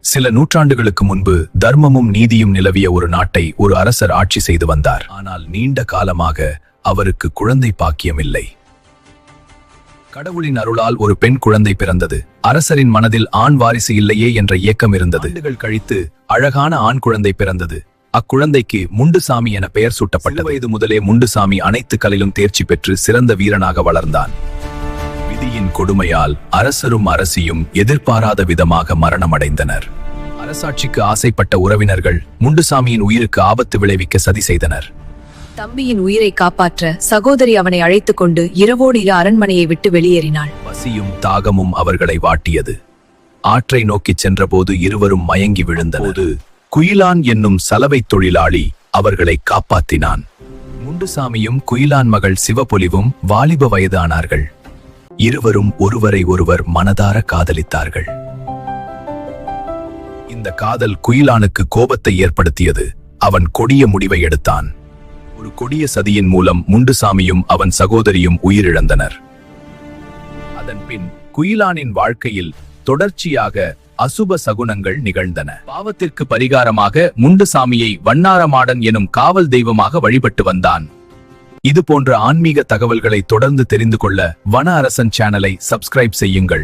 சில நூற்றாண்டுகளுக்கு முன்பு தர்மமும் நீதியும் நிலவிய ஒரு நாட்டை ஒரு அரசர் ஆட்சி செய்து வந்தார். ஆனால் நீண்ட காலமாக அவருக்கு குழந்தை பாக்கியம் இல்லை. கடவுளின் அருளால் ஒரு பெண் குழந்தை பிறந்தது. அரசரின் மனதில் ஆண் வாரிசு இல்லையே என்ற ஏக்கம் இருந்தது. ஆண்டுகள் கழித்து அழகான ஆண் குழந்ை பிறந்தது. அக்குழந்தைக்கு முண்டுசாமி என பெயர் சூட்டப்பட்டது. வயது முதலே முண்டுசாமி அனைத்து கலையிலும் தேர்ச்சி பெற்று சிறந்த வீரனாக வளர்ந்தான். விதியின் கொடுமையால் அரசரும் அரசியும் எதிர்பாராத விதமாக மரணமடைந்தனர். அரசாட்சிக்கு ஆசைப்பட்ட உறவினர்கள் முண்டுசாமியின் உயிருக்கு ஆபத்து விளைவிக்க சதி செய்தனர். தம்பியின் உயிரை காப்பாற்ற சகோதரி அவனை அழைத்துக் கொண்டு இரவோடு இரு அரண்மனையை விட்டு வெளியேறினாள். பசியும் தாகமும் அவர்களை வாட்டியது. ஆற்றை நோக்கிச் சென்றபோது இருவரும் மயங்கி விழுந்தபோது குயிலான் என்னும் சலவை தொழிலாளி அவர்களை காப்பாற்றினான். முண்டுசாமியும் குயிலான் மகள் சிவபொலிவும் வாலிப வயது ஆனார்கள். இருவரும் ஒருவரை ஒருவர் மனதார காதலித்தார்கள். இந்த காதல் குயிலானுக்கு கோபத்தை ஏற்படுத்தியது. அவன் கொடிய முடிவை எடுத்தான். ஒரு கொடிய சதியின் மூலம் முண்டுசாமியும் அவன் சகோதரியும் உயிரிழந்தனர். அதன் பின் குயிலானின் வாழ்க்கையில் தொடர்ச்சியாக அசுப சகுனங்கள் நிகழ்ந்தன. பாவத்திற்கு பரிகாரமாக முண்டுசாமியை வண்ணாரமாடன் எனும் காவல் தெய்வமாக வழிபட்டு வந்தான். இது போன்ற ஆன்மீக தகவல்களை தொடர்ந்து தெரிந்து கொள்ள வன அரசன் சேனலை சப்ஸ்கிரைப் செய்யுங்கள்.